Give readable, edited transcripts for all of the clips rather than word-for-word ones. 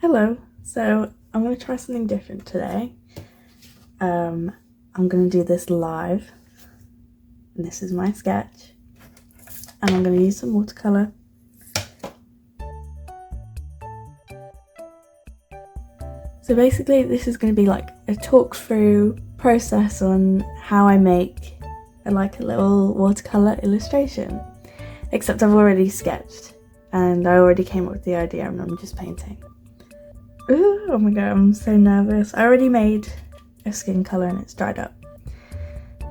Hello, so I'm going to try something different today. I'm going to do this live, and this is my sketch, and I'm going to use some watercolour. So basically this is going to be like a talk through process on how I make a little watercolour illustration, except I've already sketched and I already came up with the idea and I'm just painting. Ooh, oh my god, I'm so nervous. I already made a skin colour and it's dried up,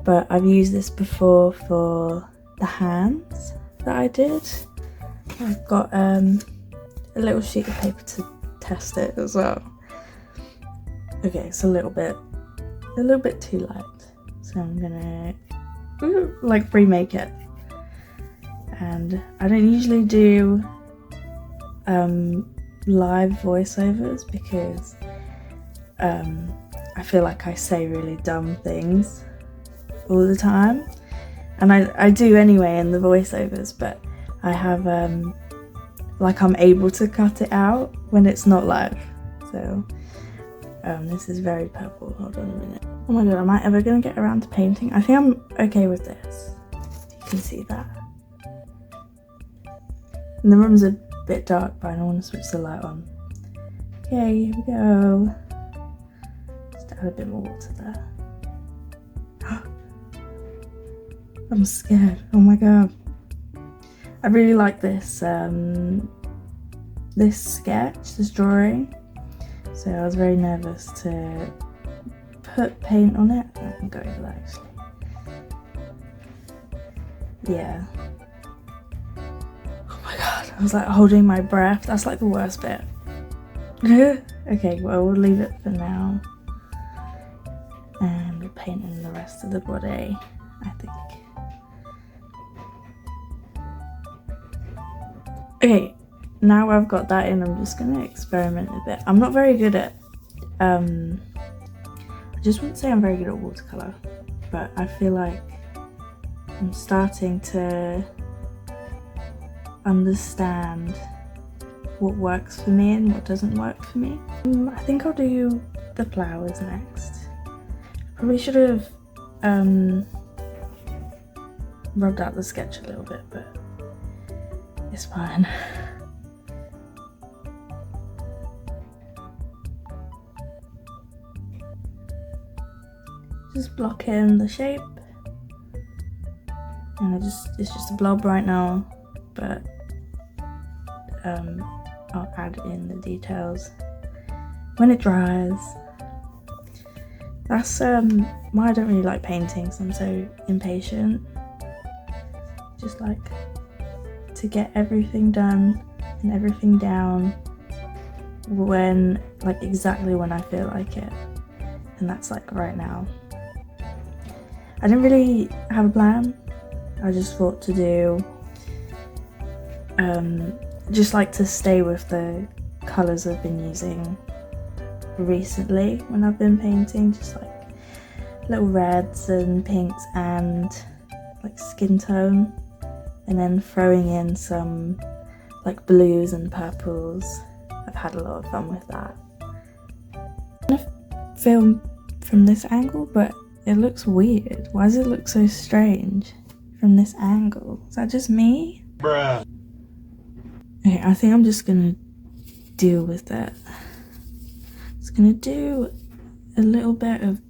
but I've used this before for the hands that I did. I've got a little sheet of paper to test it as well. Okay, it's a little bit too light, so I'm gonna remake it. And I don't usually do live voiceovers because I feel like I say really dumb things all the time, and I do anyway in the voiceovers, but I have I'm able to cut it out when it's not live. So this is very purple. Hold on a minute. Oh my god, am I ever gonna get around to painting? I think I'm okay with this. You can see that. And the room's a bit dark, but I don't want to switch the light on. Okay, here we go. Just add a bit more water there. I'm scared. Oh my god. I really like this this sketch, this drawing. So I was very nervous to put paint on it. I can go over that actually. Yeah. Oh my god, I was like holding my breath. That's like the worst bit. Okay, well we'll leave it for now. And we'll paint in the rest of the body, I think. Okay. Now I've got that in, I'm just gonna experiment a bit. I'm not very good at, I just wouldn't say I'm very good at watercolour, but I feel like I'm starting to understand what works for me and what doesn't work for me. I think I'll do the flowers next. Probably should have rubbed out the sketch a little bit, but it's fine. Just block in the shape, and it's just a blob right now, but I'll add in the details when it dries. That's why I don't really like painting, so I'm so impatient. Just like to get everything done and everything down when exactly when I feel like it, and that's like right now. I didn't really have a plan. I just thought to do just to stay with the colours I've been using recently when I've been painting, just like little reds and pinks and skin tone, and then throwing in some blues and purples. I've had a lot of fun with that. I'm gonna film from this angle, but it looks weird. Why does it look so strange from this angle? Is that just me? Bruh. Okay, I think I'm just gonna deal with that. Just gonna do a little bit of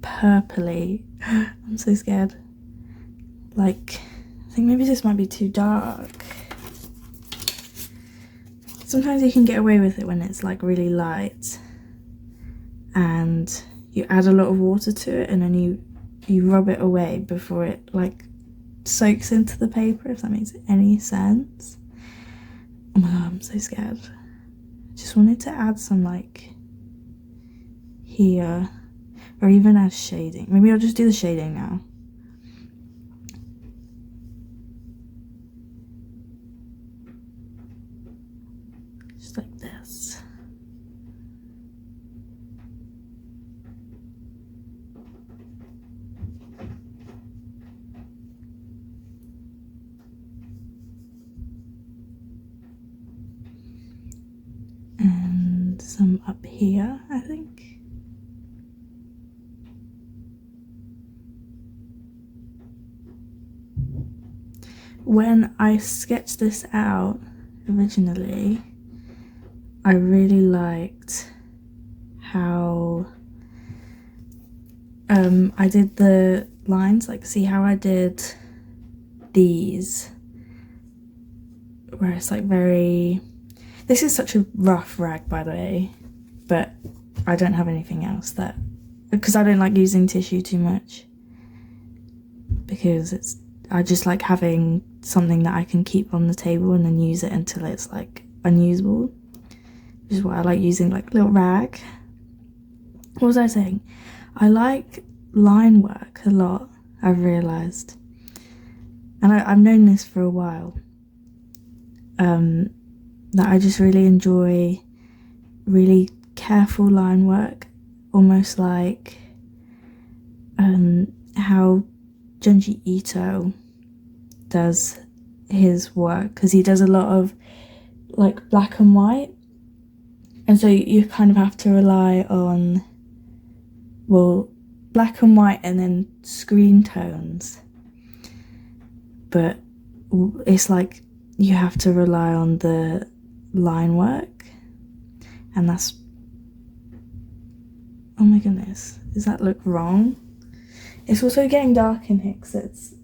purpley. I'm so scared. I think maybe this might be too dark. Sometimes you can get away with it when it's really light and you add a lot of water to it, and then you rub it away before it soaks into the paper, if that makes any sense. Oh my god, I'm so scared. Just wanted to add some here, or even add shading. Maybe I'll just do the shading now. Just like this. And some up here, I think. When I sketched this out originally, I really liked how I did the lines, like see how I did these, where it's like very, this is such a rough rag by the way, but I don't have anything else that, because I don't like using tissue too much, because I just like having something that I can keep on the table and then use it until it's like unusable, which is why I like using like a little rag. What was I saying? I like line work a lot, I've realised, and I've known this for a while, that I just really enjoy really careful line work, almost like how Junji Ito does his work, because he does a lot of like black and white, and so you kind of have to rely on, well, black and white and then screen tones, but it's like you have to rely on the line work, and that's, oh my goodness, does that look wrong? It's also getting dark in here because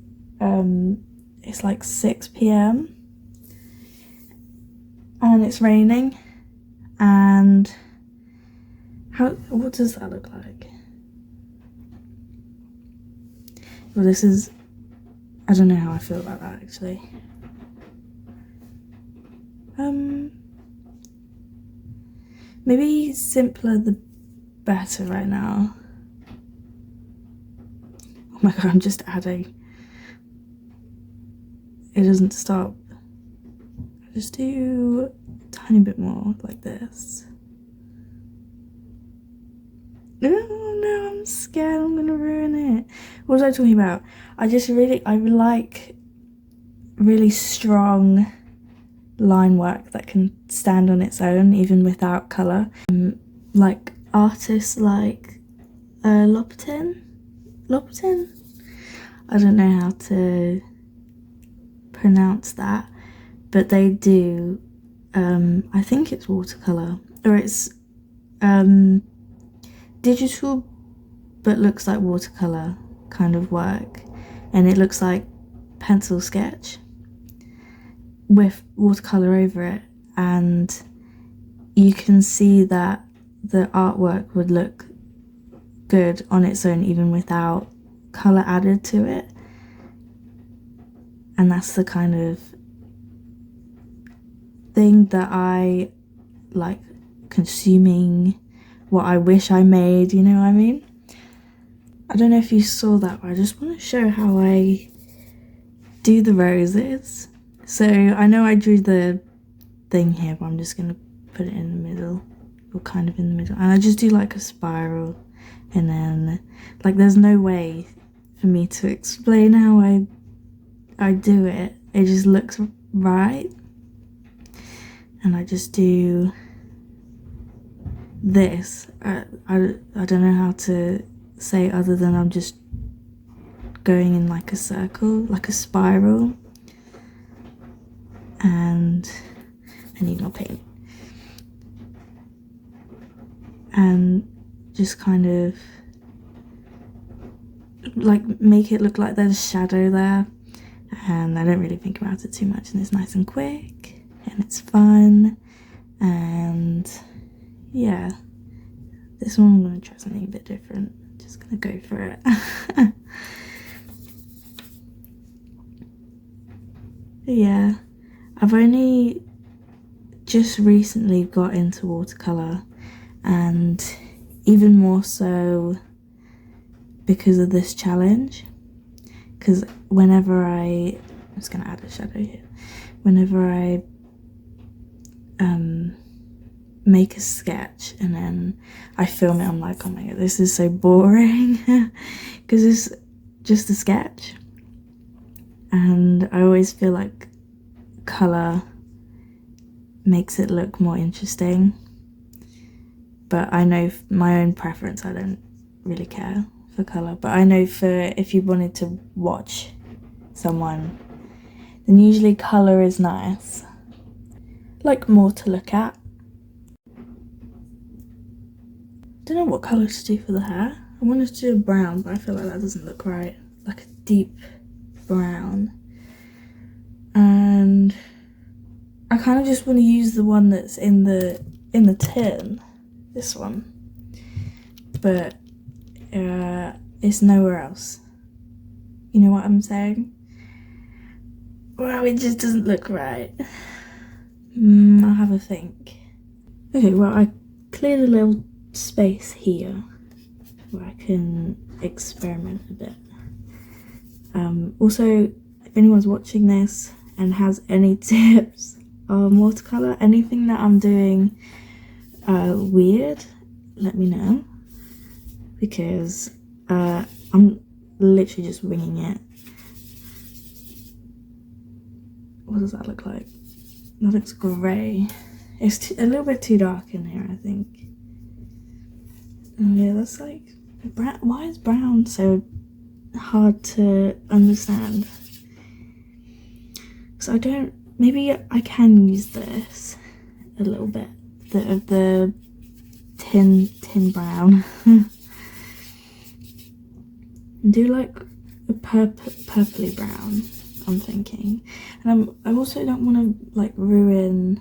it's like 6 p.m. and it's raining, and what does that look like? Well, this is, I don't know how I feel about that actually. Maybe simpler the better right now. Oh my god, I'm just adding. It doesn't stop. I just do a tiny bit more like this. Oh no, I'm scared I'm gonna ruin it. What was I talking about? I like really strong line work that can stand on its own even without colour. Like artists like Lopatin? I don't know how to pronounce that, but they do, I think it's watercolour, or it's digital but looks like watercolour kind of work, and it looks like pencil sketch with watercolour over it, and you can see that the artwork would look good on its own even without colour added to it. And that's the kind of thing that I like, consuming what I wish I made, you know what I mean? I don't know if you saw that, but I just want to show how I do the roses. So I know I drew the thing here, but I'm just going to put it in the middle, or kind of in the middle, and I just do like a spiral, and then like there's no way for me to explain how I do it. It just looks right, and I just do this. I don't know how to say other than I'm just going in like a circle, like a spiral, and I need more paint, and just kind of like make it look like there's a shadow there, and I don't really think about it too much, and it's nice and quick and it's fun. And yeah, this one I'm going to try something a bit different. Just going to go for it. Yeah, I've only just recently got into watercolour, and even more so because of this challenge, because whenever I'm just going to add a shadow here, whenever I make a sketch and then I film it, I'm like, oh my god, this is so boring, because it's just a sketch, and I always feel like colour makes it look more interesting. but I know my own preference, I don't really care for colour, but I know for if you wanted to watch someone, then usually colour is nice, like more to look at. Don't know what colour to do for the hair. I wanted to do a brown, but I feel like that doesn't look right, like a deep brown. And I kind of just want to use the one that's in the tin, this one, but it's nowhere else. You know what I'm saying? Well, it just doesn't look right. I'll have a think. Okay, well, I cleared a little space here where I can experiment a bit. Also, if anyone's watching this and has any tips on watercolour, anything that I'm doing weird, let me know, because I'm literally just winging it. What does that look like? That looks grey. It's a little bit too dark in here, I think. Oh yeah, that's like brown. Why is brown so hard to understand? So I don't. Maybe I can use this a little bit. The tin brown. And do like a purpley brown, I'm thinking. And I also don't want to like ruin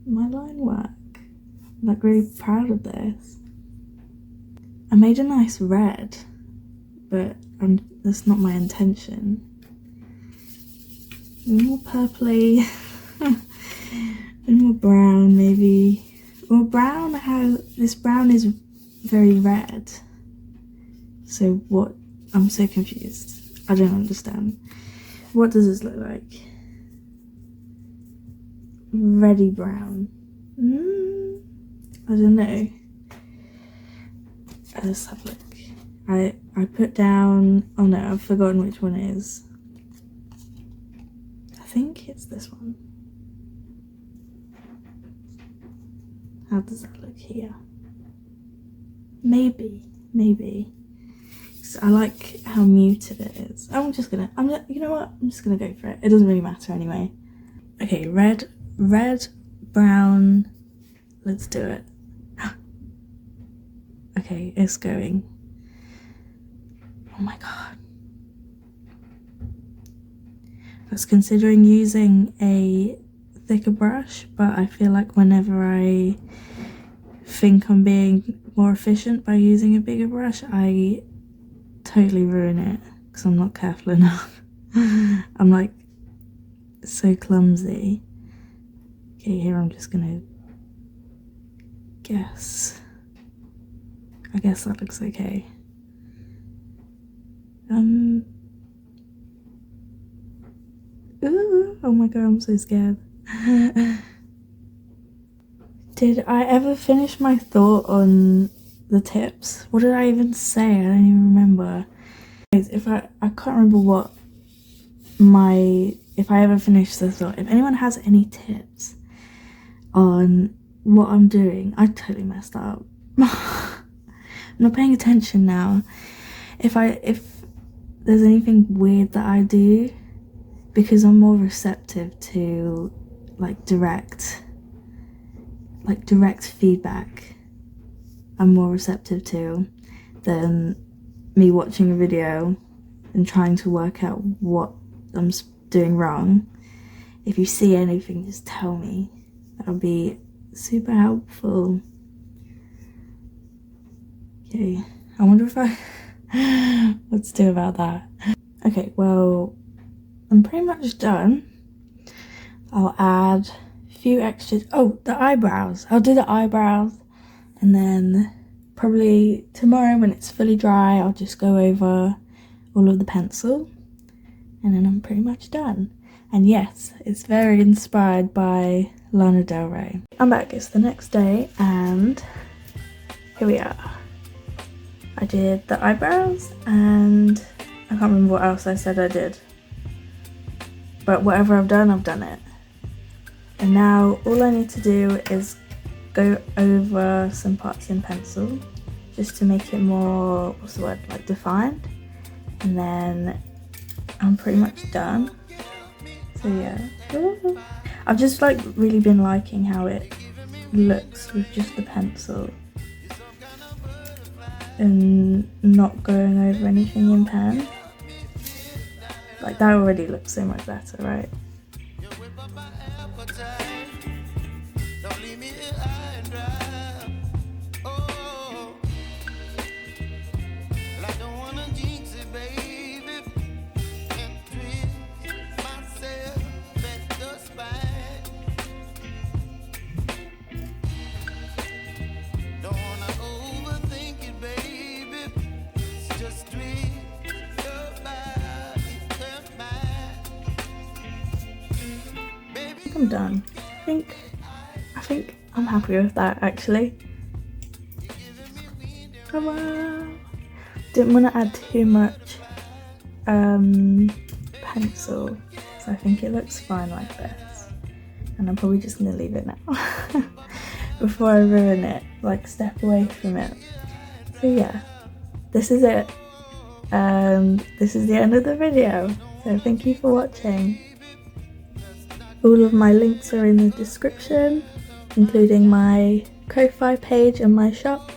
my line work. I'm like really proud of this. I made a nice red, but that's not my intention. More purpley, and more brown maybe. Well, this brown is very red. So what? I'm so confused. I don't understand. What does this look like? Reddy brown. I don't know. Let's have a look. I put down. Oh no, I've forgotten which one it is. I think it's this one. How does that look here? Maybe. I like how muted it is. You know what? I'm just gonna go for it. It doesn't really matter anyway. Okay, red, brown. Let's do it. Okay, it's going. Oh my god. I was considering using a thicker brush, but I feel like whenever I think I'm being more efficient by using a bigger brush, I totally ruin it because I'm not careful enough. I'm like so clumsy. Okay, here I'm just gonna guess. I guess that looks okay. Ooh, oh my god, I'm so scared. Did I ever finish my thought on the tips? What did I even say? I don't even remember. If I can't remember if I ever finished the thought. If anyone has any tips on what I'm doing, I totally messed up. I'm not paying attention now. If there's anything weird that I do, because I'm more receptive to like direct feedback, I'm more receptive to than me watching a video and trying to work out what I'm doing wrong. If you see anything, just tell me. That'll be super helpful. Okay, I wonder if what to do about that. Okay, well, I'm pretty much done. I'll add a few extras. Oh, the eyebrows. I'll do the eyebrows, and then probably tomorrow when it's fully dry, I'll just go over all of the pencil, and then I'm pretty much done. And yes, it's very inspired by Lana Del Rey. I'm back, it's the next day, and here we are. I did the eyebrows, and I can't remember what else I said I did. But whatever I've done it. And now all I need to do is go over some parts in pencil just to make it more, what's the word, like defined, and then I'm pretty much done. So yeah, I've just like really been liking how it looks with just the pencil and not going over anything in pen. Like that already looks so much better, right? I'm done. I think I'm happy with that actually. Come on. Didn't want to add too much pencil, so I think it looks fine like this. And I'm probably just gonna leave it now before I ruin it, like step away from it. So yeah, this is it. This is the end of the video. So thank you for watching. All of my links are in the description, including my Ko-fi page and my shop.